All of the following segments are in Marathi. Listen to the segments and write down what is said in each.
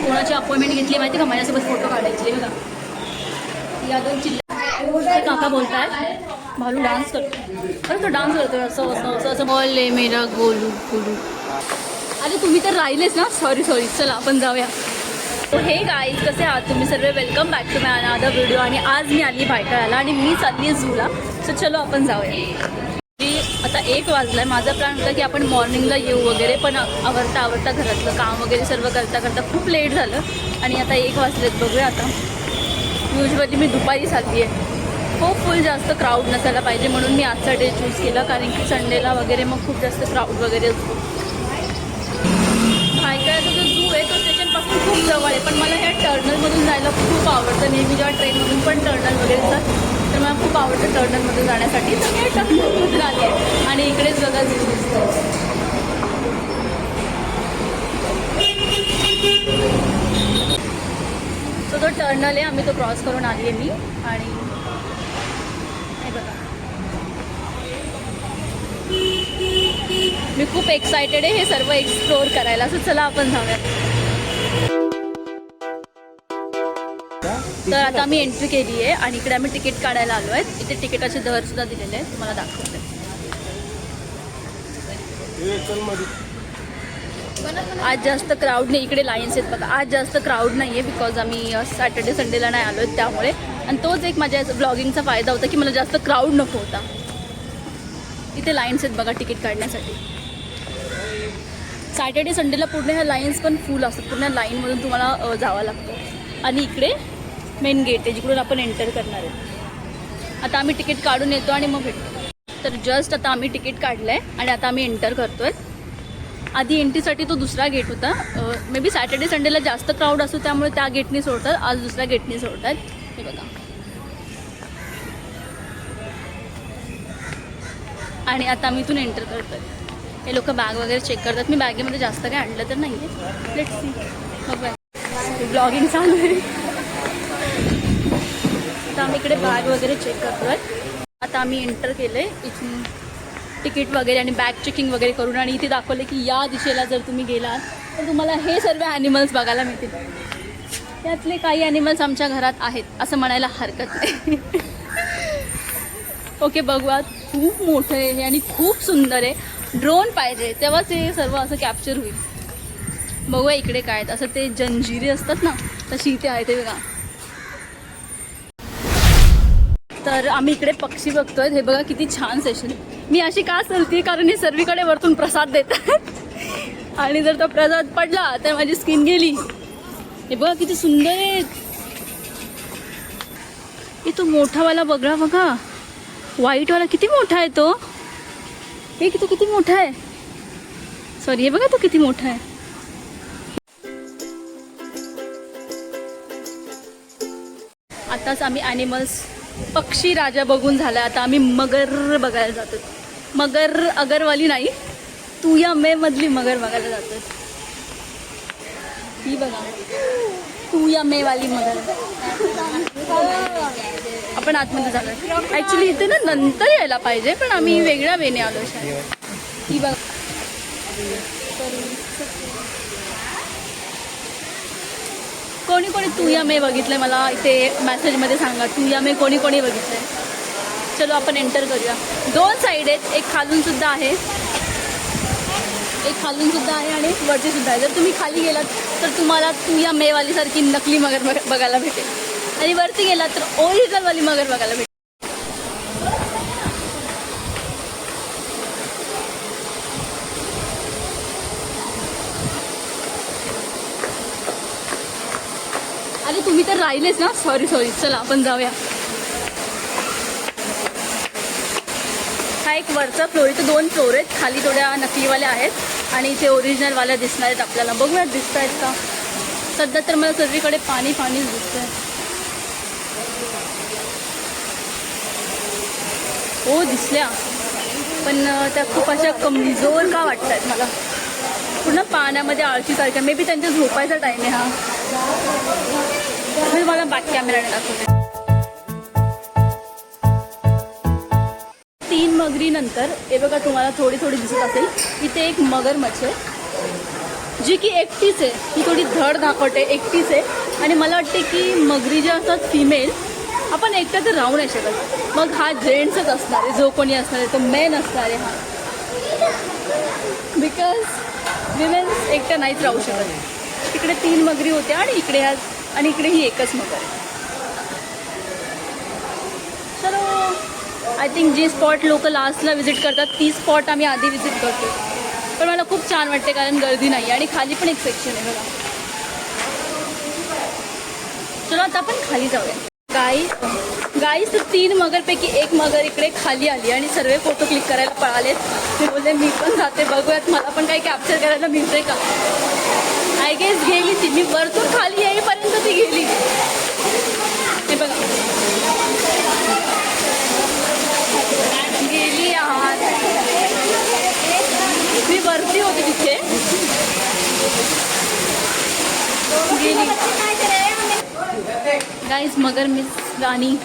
कोणाची अपॉइंटमेंट घेतली माहिती का माझ्यासोबत फोटो काढायची बघा. या 2 चिल्ला काका बोलताय भालू डान्स करतो. अरे तो डान्स करतोय असं असं असं असं बोलले मेरा गोलू गोलू. अरे तुम्ही तर राहिलेच ना. सॉरी चला आपण जाऊया. हे गाईज कसे आहात तुम्ही सर्व. Welcome back to my another video. आणि आज मी आली भायखळ्याला आणि मी चालली आहे झूला. सो चलो आपण जाऊया. आता 1 वाजला. माझा प्लॅन होता की आपण मॉर्निंगला येऊ वगैरे, पण आवरता घरातलं काम वगैरे सर्व करता खूप लेट झालं आणि आता 1 वाजलेत. बघूया आता. युजली मी दुपारी चालली आहे. खूप फुल जास्त क्राऊड नसायला पाहिजे म्हणून मी आजचा डे चूज केला, कारण की संडेला वगैरे मग खूप जास्त क्राऊड वगैरे असतो. भायखळ्याचा जो झू आहे तो स्टेशनपासून खूप जवळ आहे, पण मला ह्या टर्नलमधून जायला खूप आवडतं. नेहमी जेव्हा ट्रेनमधून पण टर्नल वगैरे असतात तर मला खूप आवडतं टर्नलमधून जाण्यासाठी. तर मी टर्नलमधून आली आहे आणि इकडेच बघा झू दिसतो. तो टर्नल आहे, आम्ही तो क्रॉस करून आली आहे मी. आणि हे बघा मी खूप एक्सायटेड आहे हे सर्व एक्सप्लोअर करायला. असं चला आपण जाऊया. तर आता आम्ही एंट्री केली आहे आणि इकडे आम्ही तिकीट काढायला आलो आहे. इथे तिकिटाचे दर सुद्धा दिलेले आहेत, तुम्हाला दाखवते. आज जास्त क्राऊड नाही, इकडे लाईन्स आहेत बघा. आज जास्त क्राऊड नाही आहे बिकॉज आम्ही सॅटर्डे संडेला नाही आलो आहेत त्यामुळे. आणि तोच एक माझ्या ब्लॉगिंगचा फायदा होता की मला जास्त क्राऊड नको होता. इथे लाईन्स आहेत बघा तिकीट काढण्यासाठी. सॅटर्डे संडेला पूर्ण ह्या लाईन्स पण फुल असतात. पूर्ण लाईनमधून तुम्हाला जावं लागतं. आणि इकडे मेन गेट आहे जिकडून आपण एंटर करणार आहे. आता आम्ही तिकीट काढून येतो आणि मग भेटतो. तर जस्ट आता आम्ही तिकीट काढलं आहे आणि आता आम्ही एंटर करतो आहे. आधी एंट्रीसाठी तो दुसरा गेट होता. मे बी सॅटर्डे संडेला जास्त क्राऊड असतो त्यामुळे त्या गेटने सोडतात. आज दुसऱ्या गेटने सोडतात. हे बघा. आणि आता आम्ही इथून एंटर करतो आहे. हे लोक बॅग वगैरे चेक करतात. मी बॅगेमध्ये जास्त काही आणलं तर नाही आहे. Let's see. बघूया. ब्लॉगिंग चालू आहे. आता आम्ही इकडे बॅग वगैरे चेक करतो आहे. आता आम्ही एंटर केलं आहे. इथून तिकीट वगैरे आणि बॅग चेकिंग वगैरे करून आणि इथे दाखवले की या दिशेला जर तुम्ही गेलात तर तुम्हाला हे सर्व ॲनिमल्स बघायला मिळतील. त्यातले काही ॲनिमल्स आमच्या घरात आहेत असं म्हणायला हरकत नाही. ओके बघूया. खूप मोठं आहे हे आणि खूप सुंदर आहे. ड्रोन पाहिजे तेव्हाच हे सर्व असं कॅप्चर होईल. बघूया इकडे काय आहेत. असं ते जंजिरे असतात ना तशी इथे आहे ते बघा. तर आम्ही इकडे पक्षी बघतोय. हे बघा किती छान सेशन. मी अशी का चलते कारण हे सर्वीकडे वरतून प्रसाद देतात आणि जर तो प्रसाद पडला तर माझी स्किन गेली. हे बघा किती सुंदर आहे. हे तो मोठावाला बघा बघा. व्हाईटवाला किती मोठा आहे तो. हे तो किती मोठा आहे. सॉरी हे बघा तो किती मोठा आहे. आताच आम्ही ॲनिमल्स पक्षी राजा बघून झाला. आता आम्ही मगर बघायला जातो. मगर अगरवाली नाही, तू या मे मधली मगर बघायला जातो. ही बघा तू या मे वाली मगर. आपण आतमध्ये झालो. ॲक्च्युली इथे ना नंतर यायला पाहिजे पण आम्ही वेगळ्या वेने आलो. ही बघा. कोणी कोणी तू या मे बघितलंय मला इथे मेसेजमध्ये सांगा. तू या मे कोणी कोणी बघितलंय. चलो आपण एंटर करूया. 2 साईड आहेत. एक खालून सुद्धा आहे, एक खालून सुद्धा आहे आणि वरती सुद्धा आहे. जर तुम्ही खाली गेलात तर तुम्हाला तू या मेवालीसारखी नकली मगर बघायला भेटेल आणि वरती गेलात तर ओरिजिनलवाली मगर बघायला भेटेल. अरे तुम्ही तर राहिलेच ना. सॉरी चला आपण जाऊया. हा एक वरचा फ्लोर. इथे 2 फ्लोर आहेत. खाली थोड्या नकलीवाल्या आहेत आणि इथे ओरिजिनलवाल्या दिसणार आहेत आपल्याला. बघूया दिसत आहेत का. सध्या तर मला सर्वीकडे पाणीच दिसत आहे. हो दिसल्या पण त्या खूप अशा कमजोर का वाटत आहेत मला. पूर्ण पाण्यामध्ये आळशीसारख्या. मे बी त्यांच्या झोपायचा टाईम आहे हा. मी मला बॅक कॅमेराने दाखवते. 3 मगरी नंतर हे बघा तुम्हाला थोडी दिसत असेल. इथे एक मगरमच्छ आहे. जी की एकटीच आहे. ती थोडी धड धाकट आहे, एकटीच आहे. आणि मला वाटते की मगरी ज्या असतात फिमेल, आपण एकट्या तर राहू नाही शकत. मग हा जेंट्सच असणार आहे, जो कोणी असणार आहे तो मेन असणार आहे हा. बिकॉज विमेन्स एकट्या नाहीच राहू शकत. तिकडे 3 मगरी होत्या आणि इकडे ह्या आणि इकडे ही एकच मगर आहे. चलो आय थिंक जी स्पॉट लोक लास्टला व्हिजिट करतात ती स्पॉट आम्ही आधी व्हिजिट करतो. पण मला खूप छान वाटते कारण गर्दी नाही आणि खाली पण एक सेक्शन आहे बघा. चलो आता आपण खाली जाऊया. गाईस तर 3 मगरपैकी एक मगर इकडे खाली आली आणि सर्व फोटो क्लिक करायला पळालेत. मी बोलले मी पण जाते, बघूयात मला पण काही कॅप्चर करायला मिळते का. आय गेस गेली ती. मी वरतून खाली येईपर्यंत ती गेली. हे बघा गेली आहात. मी वरती होते तिथे गेली. गाईज मगर मिस राणी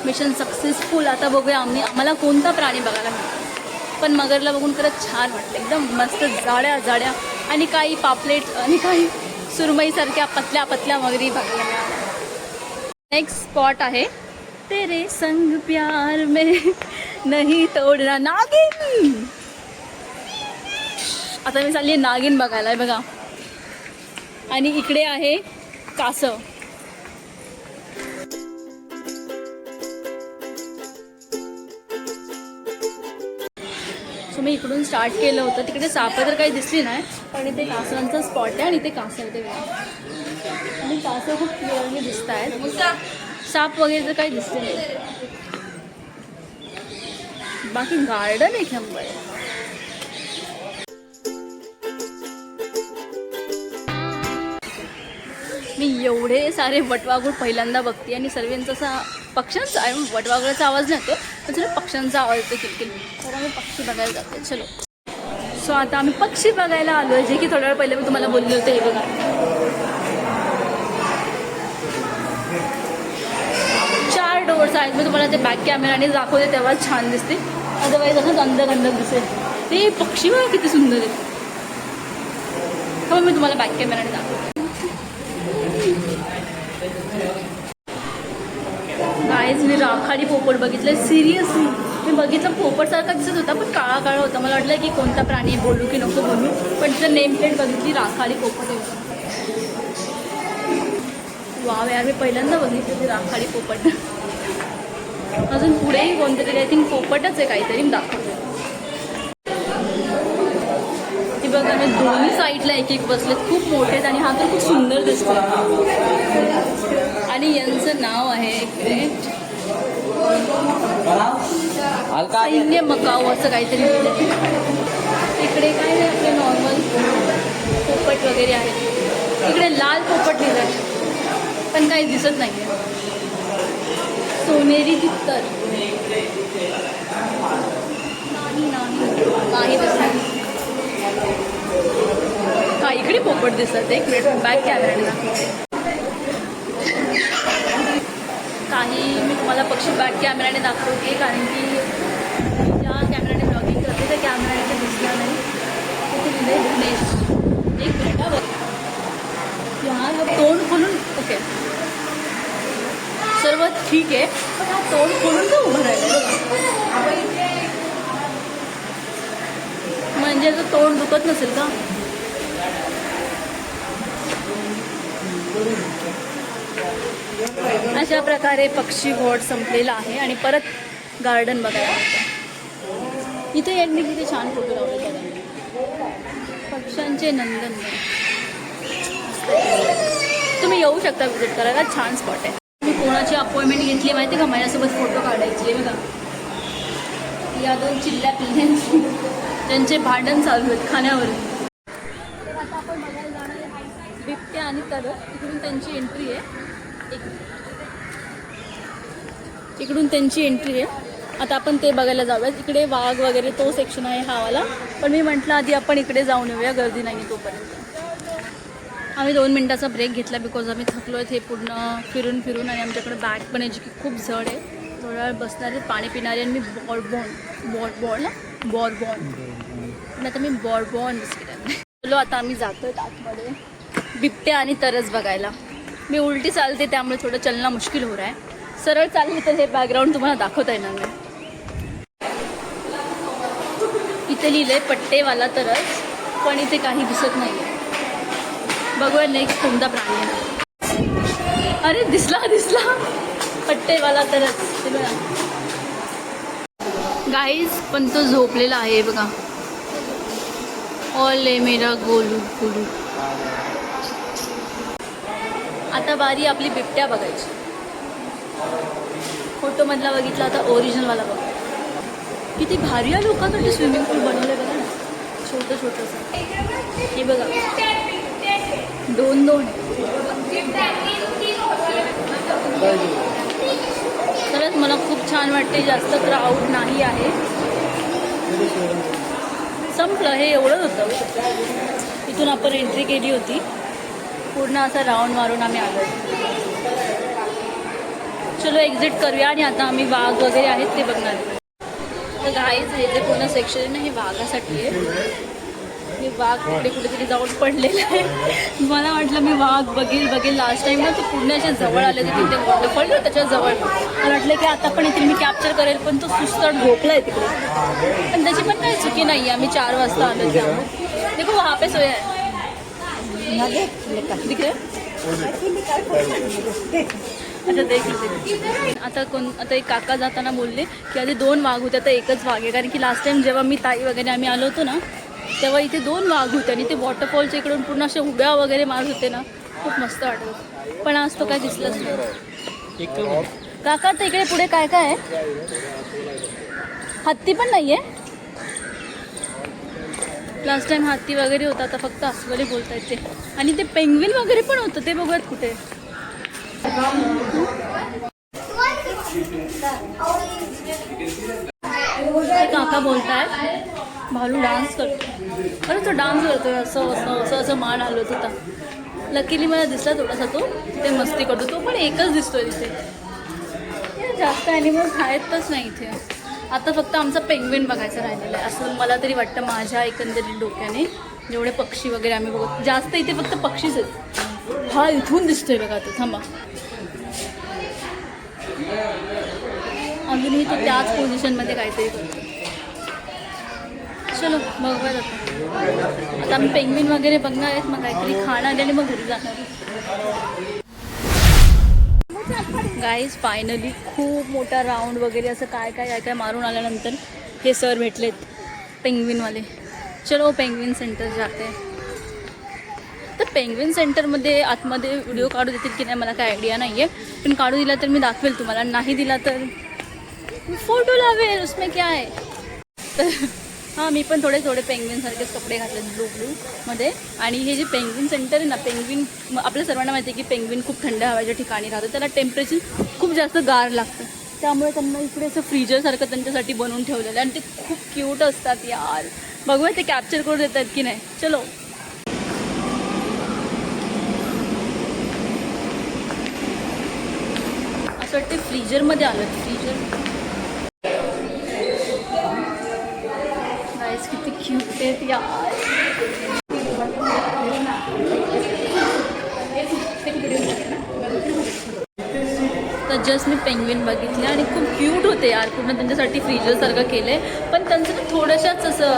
मिशन सक्सेसफुल. आता बघूया आम्हाला कोणता प्राणी बघायला मिळतो. पण मगरला बघून खरंच छान वाटतं. एकदम मस्त जाड्या आणि काही पापलेट आणि काही सुरमईसारख्या पतल्या मगरी बघायला मिळाल्या. नेक्स्ट स्पॉट आहे तेरे संग प्यार में नहीं तोडना नागिन. आता मी चालली नागिन बघायला बघा. आणि इकडे आहे कासव. सो मी इकडून स्टार्ट केलं होतं. तिकडे सापं तर काही दिसली नाही, पण इथे कासवांचा स्पॉट आहे आणि इथे कासव ते आणि कासव खूप क्लिअरली दिसत आहेत. साप वगैरे तर काही दिसले नाही. बाकी गार्डन एक नंबर आहे. मी एवढे सारे वटवाघूळ पहिल्यांदा बघते आणि सर्वांचा असा पक्ष्यांचा आहे. वटवाघळाचा आवाज नाही येतो पण सर्व पक्ष्यांचा आवाज येतो किलकिल. तर आम्ही पक्षी बघायला जातो. चलो. सो आता आम्ही पक्षी बघायला आलो आहे, जे की थोड्या वेळ पहिले मी तुम्हाला बोलले होते. हे बघा 4 डोअर्स आहेत. मी तुम्हाला ते बॅक कॅमेराने दाखवते तेव्हा छान दिसते, अदरवाईज असं गंधक दिसेल. ते पक्षी बघा किती सुंदर आहेत. मग मी तुम्हाला बॅक कॅमेराने दाखवते. गाईज मी राखाडी पोपट बघितलं. सिरियसली मी बघितलं पोपटसारखा दिसत होता पण काळा होता. मला वाटलं की कोणता प्राणी बोलू की नको बोलू, पण तिथं नेम प्लेट बघितली राखाडी पोपट आहे. वाव यार, मी पहिल्यांदा बघितली ती राखाडी पोपट. अजून पुढेही कोणतं तरी आय थिंक पोपटच आहे काहीतरी दाखवते. ती बघा मी दोन्ही साईडला एक बसलेत, खूप मोठे आहेत आणि हा तर खूप सुंदर दिसतो. आणि यांचं नाव आहे इकडे सैन्य मकाऊ असं काहीतरी लिहिलं. इकडे काय नाही आपले नॉर्मल पोपट वगैरे आहेत. इकडे लाल पोपट लिहिलं पण काही दिसत नाही आहे. सोनेरी तित्तर नाही दिसत. हा इकडे पोपट दिसतात. एक मिनिट बॅक कॅमेराने दाखवते. काही मी तुम्हाला पक्षी बॅक कॅमेराने दाखवते कारण की ज्या कॅमेराने ब्लॉगिंग करते त्या कॅमेराने ते दिसणार नाही. तिथे लिहिले गणेश. एक मिनिट हा तोंड खोलून ओके सर्व ठीक आहे पण हा तोंड खोलून का उभं राहिलं. म्हणजे जर तोंड दुखत नसेल का. अशा प्रकारे पक्षी घोट संपलेला आहे आणि परत गार्डन बघायला लागतं. इथे यांनी किती छान फोटो लावले बघा. पक्ष्यांचे नंदन. तुम्ही येऊ शकता विजिट करायला. छान स्पॉट आहे. मी कोणाची अपॉइंटमेंट घेतली माहिती का माझ्यासोबत फोटो काढायची. बघा या 2 चिल्ल्या पिल्ल्यांची त्यांचे भांडण चालू आहेत खाण्यावर. आता आपण बघायला जाणार आहे बिबट्या आणि तरस. इकडून त्यांची एंट्री आहे. इकडून त्यांची एंट्री आहे. आता आपण ते बघायला जाऊयात. इकडे वाघ वगैरे तो सेक्शन आहे हा वाला. पण मी म्हटलं आधी आपण इकडे जाऊन येऊया, गर्दी नाही तोपर्यंत. आम्ही 2 मिनिटाचा ब्रेक घेतला बिकॉज आम्ही थकलो आहे हे पूर्ण फिरून आणि आमच्याकडे बॅग पण याची की खूप जड आहे. थोड्या वेळ बसणारे पाणी पिणारे आणि मी बॉर्बॉन पण आता मी बॉर्बॉन बिस्किट आहे. चलो आता आम्ही जातोय आतमध्ये बिबट्या आणि तरस बघायला. मी उलटी चालते त्यामुळे थोडं चलना मुश्किल हो रहा है. सरळ चालली तर हे बॅकग्राऊंड तुम्हाला दाखवता येणार नाही. इथे लिहिलंय पट्टेवाला तरस, पण इथे काही दिसत नाही. बघूया नेक्स्ट कोणता प्राणी आहे. अरे दिसला पट्टेवाला तरस. गाईज पण तो झोपलेला आहे बघा. ओले मेरा गोलू गोलू. आता बारी आपली बिबट्या बघायची. फोटोमधला बघितला, आता ओरिजिनलवाला बघा. किती भारी आहे. लोकांसाठी स्विमिंग पूल बनवले बघा ना, छोटं छोटंसं. हे बघा 2-2. खरंच मला खूप छान वाटते. जास्त क्राऊड नाही आहे. संपलं हे एवढंच होतं. इथून आपण एंट्री केली होती. पूर्ण असा राऊंड मारून आम्ही आलो. चलो एक्झिट करूया आणि आता आम्ही वाघ वगैरे आहेत ते बघणार. तर गाईज हे जे पूर्ण सेक्शन आहे ना हे वाघासाठी आहे. मी वाघ कुठेतरी जाऊन पडलेलं आहे. मला वाटलं मी वाघ बघेल लास्ट टाइम ना ते पूर्णच्या जवळ आले होते तिथे वॉटरफॉल ना त्याच्या जवळ. मला वाटलं की आता पण इथे मी कॅप्चर करेल, पण तो सुस्ताड झोपला आहे तिकडे. पण त्याची पण काही चुकी नाही. आम्ही 4 वाजता आलो त्यामुळे. देखो वहाँ पे सोया है. दिख रहा अच्छा देख. आता एक काका जाताना बोलले की आधी 2 वाघ होते, आता एकच वाघ आहे. कारण की लास्ट टाइम जेव्हा मी ताई वगैरे आम्ही आलो होतो ना तेव्हा इथे 2 वाघ होते आणि ते वॉटरफॉलच्या इकडून पूर्ण असे उड्या वगैरे मारत होते ना. खूप मस्त वाटत होतं. पण आज तो काय दिसलाच नाही. काका तर इकडे पुढे काय काय आहे? हत्ती पण नाही आहे. लास्ट टाइम हत्ती वगैरे होता, आता फक्त अस्वले बोलता येते. आणि ते पेंग्विन वगैरे पण होतं, ते बघूयात कुठे. काका बोलताय भालू डान्स करतो. अरे तो डान्स करतोय असं मान हलवत होता. लकीली मला दिसला थोडासा तो तिथे मस्ती करतो. तो पण एकच दिसतोय तिथे. जास्त ॲनिमल्स आहेतच नाही इथे. आता फक्त आमचा पेंग्विन बघायचं राहिलेलं आहे असं मला तरी वाटतं. माझ्या एकंदरीत डोक्याने जेवढे पक्षी वगैरे आम्ही बघतो जास्त इथे फक्त पक्षीच आहेत. हा इथून दिसतोय बघा तो. थांबा अजूनही तो त्याच पोझिशनमध्ये काहीतरी करतो. चलो बघूया आता आम्ही पेंग्विन वगैरे बघणार आहेत. मग काहीतरी खाणार आणि मग घरी जाणार. गाईज फायनली खूप मोठा राऊंड वगैरे असं काय मारून आल्यानंतर हे सर भेटलेत पेंग्विनवाले. चलो पेंग्विन सेंटर जाते. तर पेंग्विन सेंटरमध्ये आतमध्ये व्हिडिओ काढू देतील की नाही मला काय आयडिया नाही आहे. पण काढू दिला तर मी दाखवेल तुम्हाला. नाही दिला तर फोटो लावेल. उसमें क्या आहे. तर हां मी पण थोडे पेंग्विनसारखेच कपडे घातले ब्लू आणि हे जे पेंग्विन सेंटर आहे ना, पेंग्विन आपल्या सर्वांना माहिती आहे की पेंग्विन खूप थंड हवेच्या ठिकाणी राहतं. त्याला टेम्परेचर खूप जास्त गार लागतं. त्यामुळे त्यांना इकडे असं फ्रीजरसारखं त्यांच्यासाठी बनवून ठेवलेलं आहे. आणि ते खूप क्यूट असतात यार. बघूया ते कॅप्चर करून देतात की नाही. चलो असं वाटते फ्रीजरमध्ये आलं. फ्रीजर किती क्यूट आहेत यार. तर जस्ट मी पेंग्विन बघितले आणि खूप क्यूट होते यार. पूर्ण त्यांच्यासाठी फ्रीजरसारखं केलं आहे. पण त्यांचं ना थोडंशाच असं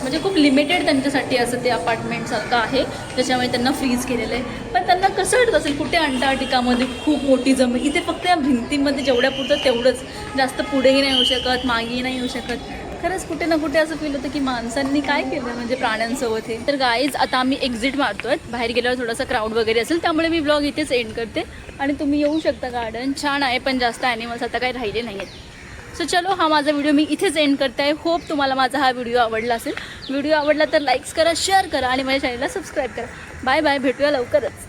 म्हणजे खूप लिमिटेड त्यांच्यासाठी असं ते अपार्टमेंटसारखं आहे ज्याच्यामुळे त्यांना फ्रीज केलेलं आहे. पण त्यांना कसं वाटत असेल कुठे अंटार्क्टिकामध्ये खूप मोठी जमीन. इथे फक्त या भिंतीमध्ये जेवढ्या पुरतं तेवढंच. जास्त पुढेही नाही येऊ शकत, मागेही नाही येऊ शकत. खरंच कुठे ना कुठे असं फील होतं की माणसांनी काय केलं म्हणजे प्राण्यांसोबत हे. तर गाईज आता आम्ही एक्झिट मारतोय. बाहेर गेल्यावर थोडासा क्राऊड वगैरे असेल त्यामुळे मी ब्लॉग इथेच एंड करते. आणि तुम्ही येऊ शकता. गार्डन छान आहे पण जास्त ॲनिमल्स आता काही राहिले नाही आहेत. सो चलो हा माझा व्हिडिओ मी इथेच एंड करते आहे. होप तुम्हाला माझा हा व्हिडिओ आवडला असेल. व्हिडिओ आवडला तर लाईक्स करा, शेअर करा आणि माझ्या चॅनलला सबस्क्राईब करा. Bye bye. भेटूया लवकरच.